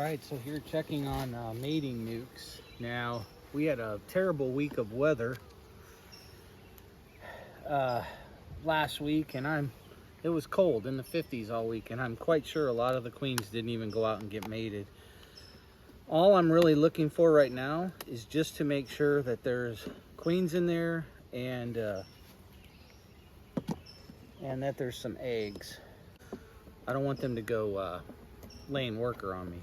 Alright, so here checking on mating nukes. Now, we had a terrible week of weather last week, and it was cold in the 50s all week, and I'm quite sure a lot of the queens didn't even go out and get mated. All I'm really looking for right now is just to make sure that there's queens in there and that there's some eggs. I don't want them to go laying worker on me.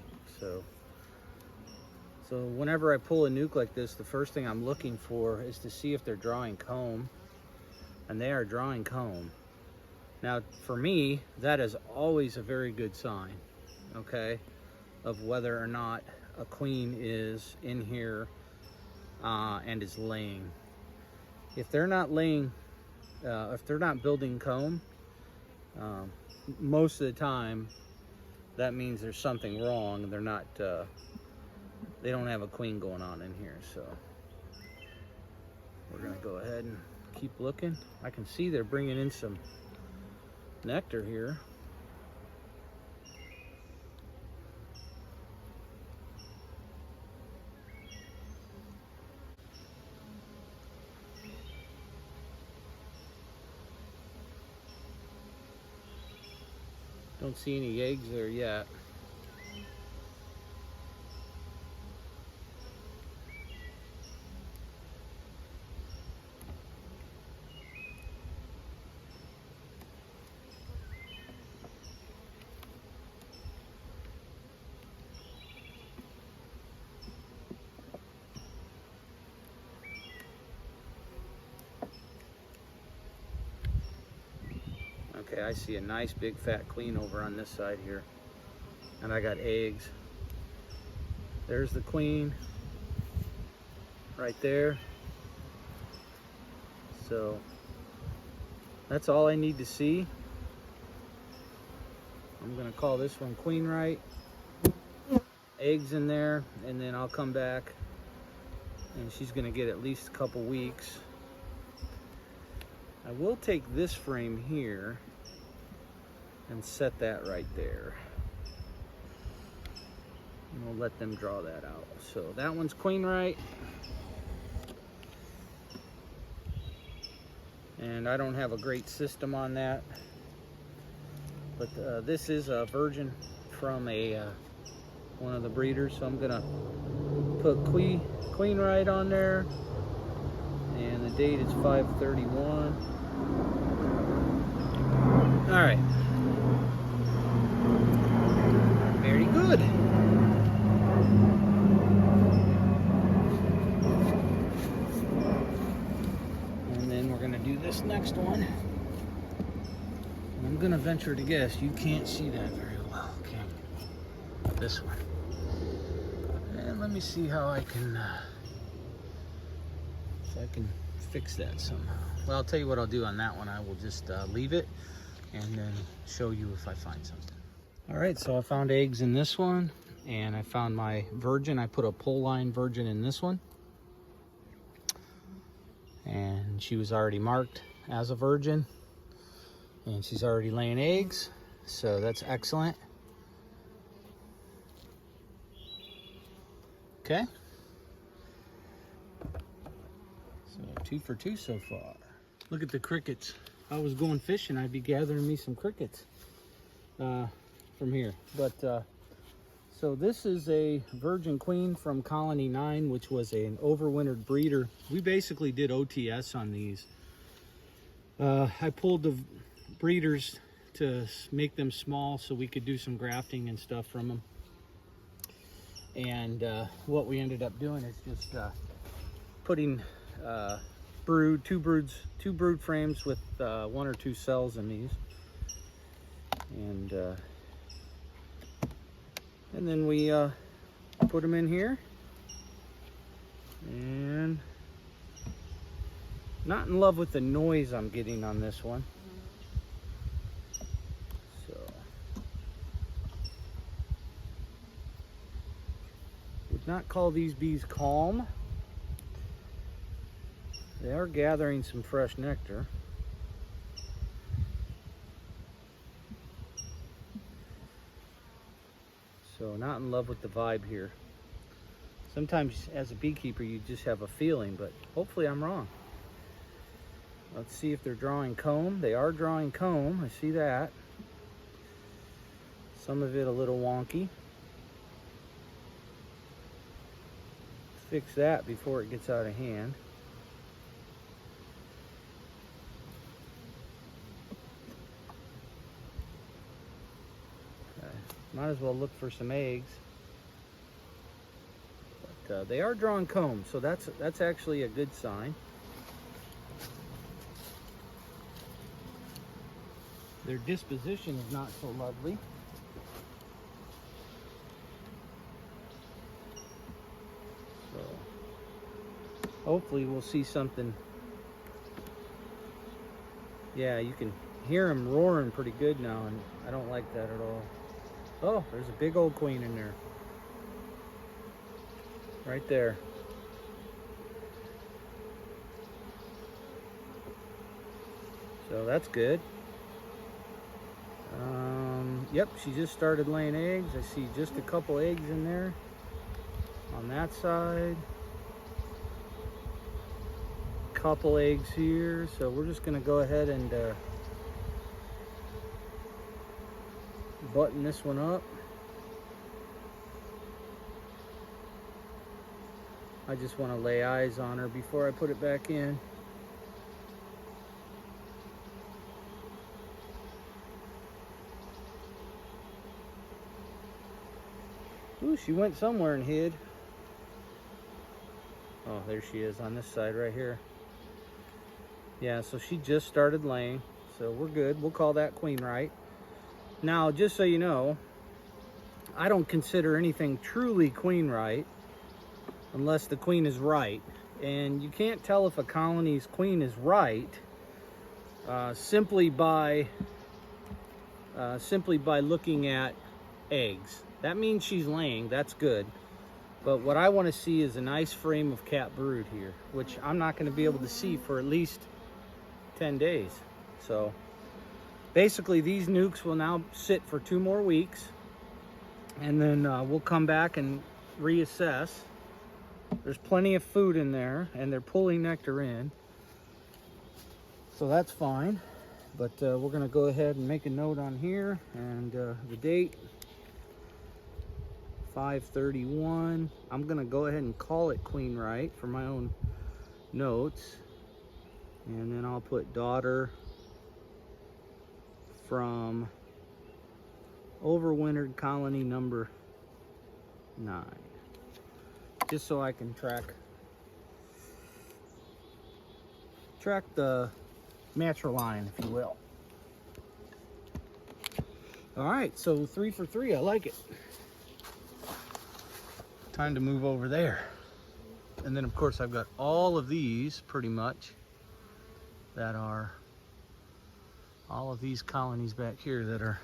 So whenever I pull a nuke like this, the first thing I'm looking for is to see if they're drawing comb, and they are drawing comb. Now, for me, that is always a very good sign, okay, of whether or not a queen is in here and is laying. If they're not laying, if they're not building comb, most of the time, that means there's something wrong. They're not, they don't have a queen going on in here. So we're gonna go ahead and keep looking. I can see they're bringing in some nectar here. Don't see any eggs there yet. Okay, I see a nice big fat queen over on this side here, and I got eggs. There's the queen right there. So that's all I need to see. I'm gonna call this one queen right. Eggs in there, and then I'll come back and she's gonna get at least a couple weeks. I will take this frame here and set that right there. And we'll let them draw that out. So that one's queen right. And I don't have a great system on that. But this is a virgin from one of the breeders. So I'm gonna put queen right on there. And the date is 5/31. All right. Very good. And then we're gonna do this next one. And I'm gonna venture to guess you can't see that very well, can you? This one. And let me see how I can, if I can fix that somehow. Well, I'll tell you what I'll do on that one. I will just leave it and then show you if I find something. All right, so I found eggs in this one, and I found my virgin. I put a pole line virgin in this one, and she was already marked as a virgin, and she's already laying eggs, so that's excellent. Okay, so 2 for 2 so far. Look at the crickets. If I was going fishing, I'd be gathering me some crickets from here. But so this is a virgin queen from Colony 9, which was an overwintered breeder. We basically did OTS on these. I pulled the breeders to make them small so we could do some grafting and stuff from them. And what we ended up doing is just putting two brood frames with 1 or 2 cells in these, and then we put them in here, and not in love with the noise I'm getting on this one. So would not call these bees calm. They are gathering some fresh nectar. So not in love with the vibe here. Sometimes as a beekeeper you just have a feeling, but hopefully I'm wrong. Let's see if they're drawing comb. They are drawing comb, I see that. Some of it a little wonky. Fix that before it gets out of hand. Okay. Might as well look for some eggs. But they are drawing comb, so that's actually a good sign. Their disposition is not so lovely. So hopefully we'll see something. Yeah, you can hear them roaring pretty good now, and I don't like that at all. Oh, there's a big old queen in there. Right there. So that's good. Yep, she just started laying eggs. I see just a couple eggs in there on that side. Couple eggs here. So we're just going to go ahead and button this one up. I just want to lay eyes on her before I put it back in. Ooh, she went somewhere and hid. Oh, there she is on this side right here. Yeah, so she just started laying, so we're good. We'll call that queen right. Now, just so you know, I don't consider anything truly queen right unless the queen is right. And you can't tell if a colony's queen is right simply by looking at eggs. That means she's laying, that's good. But what I want to see is a nice frame of cat brood here, which I'm not going to be able to see for at least 10 days. So basically these nukes will now sit for 2 more weeks, and then we'll come back and reassess. There's plenty of food in there, and they're pulling nectar in, so that's fine. But we're going to go ahead and make a note on here, and the date 5/31. I'm gonna go ahead and call it queen right for my own notes, and then I'll put daughter from overwintered colony number 9, just so I can track the matriline, if you will. All right, so 3 for 3. I like it. Time to move over there. And then of course I've got all of these pretty much that are all of these colonies back here that are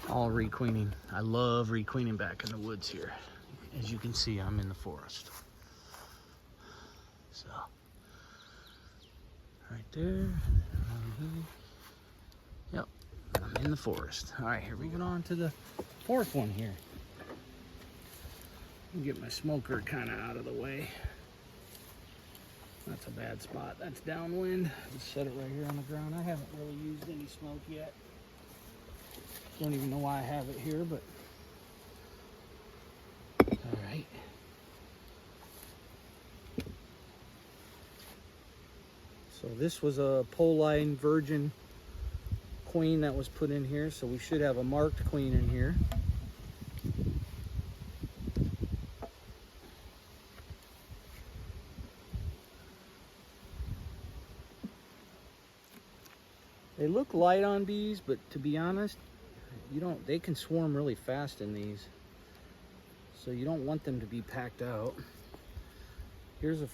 all requeening. I love requeening back in the woods here. As you can see, I'm in the forest. So right there. Yep, I'm in the forest. All right, here we go on to the 4th one here. Get my smoker kind of out of the way. That's a bad spot. That's downwind. Just set it right here on the ground. I haven't really used any smoke yet. Don't even know why I have it here, but all right. So this was a Poline virgin queen that was put in here, so we should have a marked queen in here. They look light on bees, but to be honest, they can swarm really fast in these. So you don't want them to be packed out. Here's a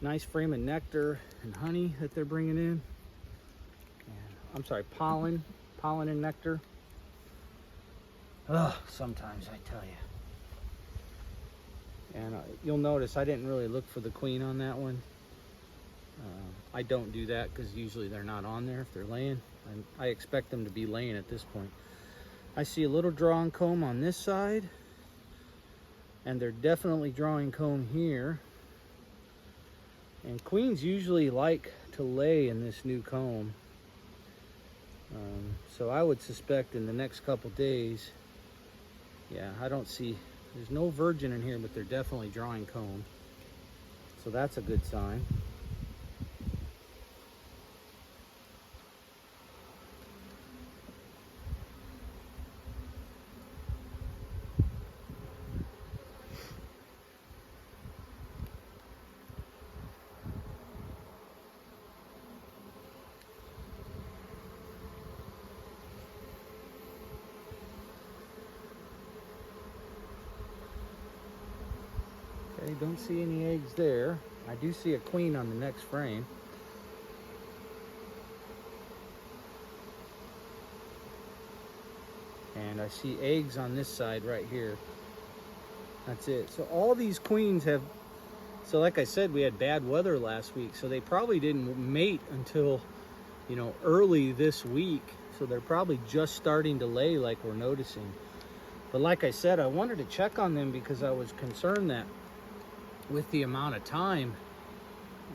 nice frame of nectar and honey that they're bringing in. I'm sorry, pollen and nectar. Ugh, sometimes I tell you. And you'll notice I didn't really look for the queen on that one. I don't do that because usually they're not on there if they're laying. I expect them to be laying at this point. I see a little drawing comb on this side, and they're definitely drawing comb here. And queens usually like to lay in this new comb. So I would suspect in the next couple days, yeah, I don't see, there's no virgin in here, but they're definitely drawing comb. So that's a good sign. Okay, don't see any eggs there. I do see a queen on the next frame. And I see eggs on this side right here. That's it. So all these queens have, so like I said, we had bad weather last week, so they probably didn't mate until, you know, early this week. So they're probably just starting to lay like we're noticing. But like I said, I wanted to check on them because I was concerned that with the amount of time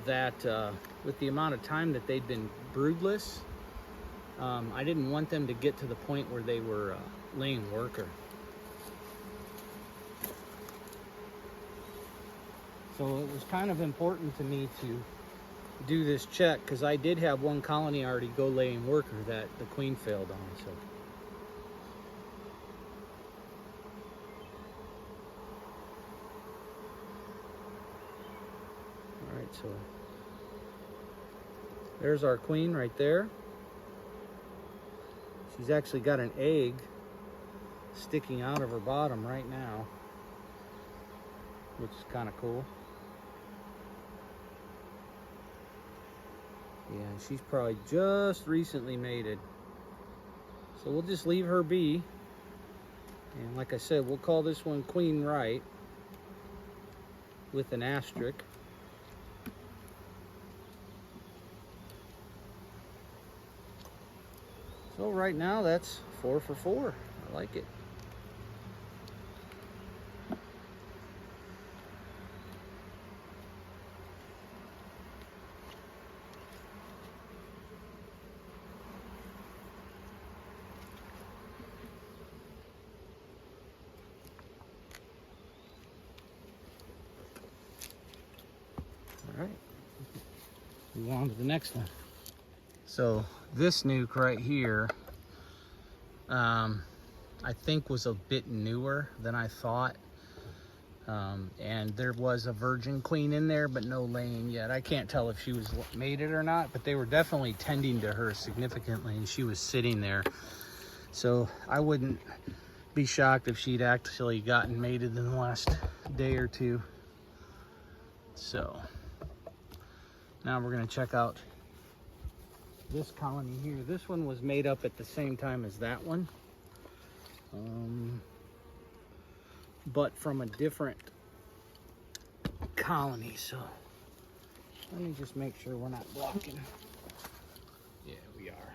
that they'd been broodless, I didn't want them to get to the point where they were laying worker. So it was kind of important to me to do this check because I did have one colony already go laying worker that the queen failed on. So. Alright, so there's our queen right there. She's actually got an egg sticking out of her bottom right now, which is kind of cool. Yeah, she's probably just recently mated. So we'll just leave her be. And like I said, we'll call this one Queen Right with an asterisk. So right now that's 4 for 4. I like it. All right, move on to the next one. So this nuke right here, I think was a bit newer than I thought. And there was a virgin queen in there, but no laying yet. I can't tell if she was mated or not, but they were definitely tending to her significantly, and she was sitting there. So I wouldn't be shocked if she'd actually gotten mated in the last day or two. So now we're gonna check out this colony here. This one was made up at the same time as that one, but from a different colony. So let me just make sure we're not blocking. Yeah, we are.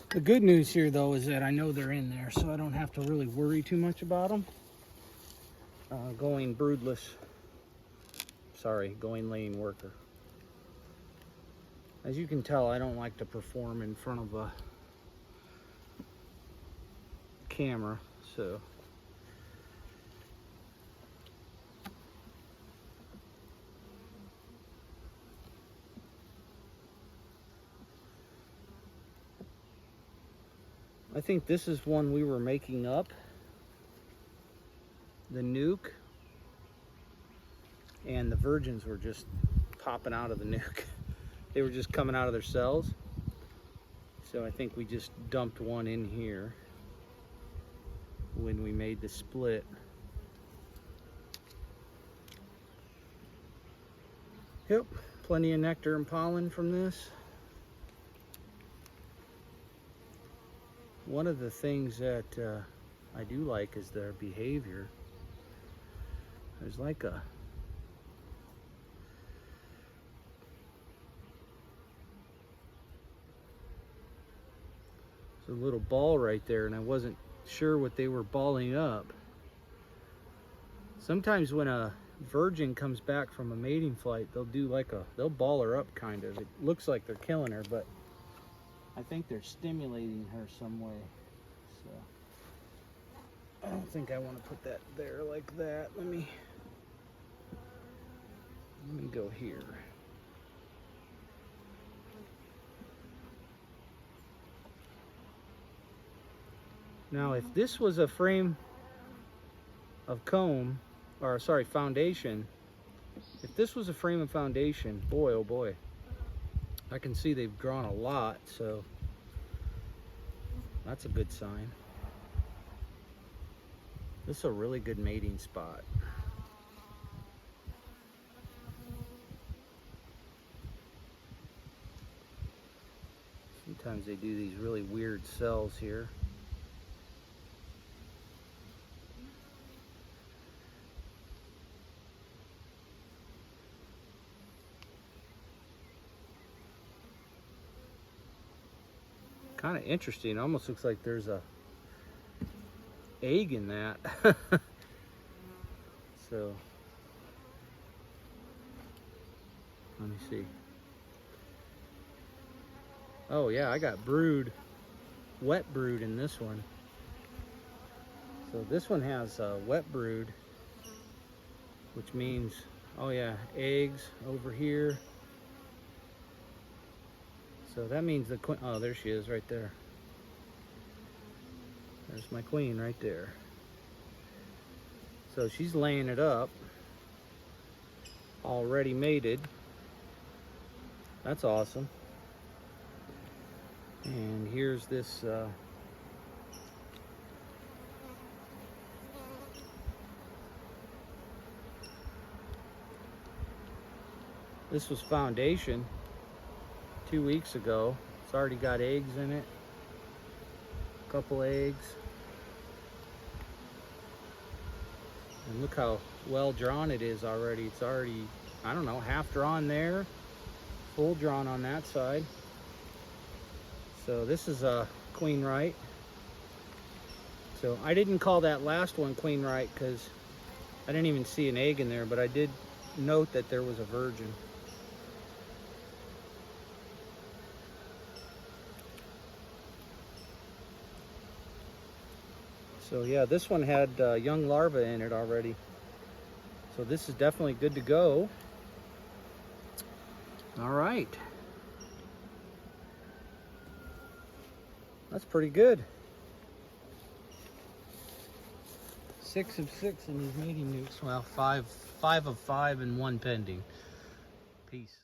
The good news here though is that I know they're in there, so I don't have to really worry too much about them going broodless. Sorry, going laying worker. As you can tell, I don't like to perform in front of a camera, so. I think this is one we were making up, the nuke, and the virgins were just popping out of the nuke. They were just coming out of their cells. So I think we just dumped one in here when we made the split. Yep, plenty of nectar and pollen from this. One of the things that I do like is their behavior. There's like a the little ball right there, and I wasn't sure what they were balling up. Sometimes when a virgin comes back from a mating flight, they'll do like they'll ball her up kind of. It looks like they're killing her, but I think they're stimulating her some way. So I don't think I want to put that there like that. Let me go here. Now, if this was a frame of comb, or sorry, foundation, if this was a frame of foundation, boy, oh boy, I can see they've drawn a lot, so that's a good sign. This is a really good mating spot. Sometimes they do these really weird cells here. Kind of interesting. It almost looks like there's a egg in that. So let me see. Oh yeah, I got brood, wet brood in this one. So this one has wet brood, which means, oh yeah, eggs over here. So that means the queen, oh, there she is right there. There's my queen right there. So she's laying it up, already mated. That's awesome. And here's this this was foundation 2 weeks ago. It's already got eggs in it, a couple eggs. And look how well drawn it is already. It's already, I don't know, half drawn there, full drawn on that side. So this is a queen right. So I didn't call that last one queen right because I didn't even see an egg in there, but I did note that there was a virgin. So yeah, this one had young larvae in it already. So this is definitely good to go. All right. That's pretty good. 6 of 6 in these mating nukes. Well, 5 of 5 and 1 pending. Peace.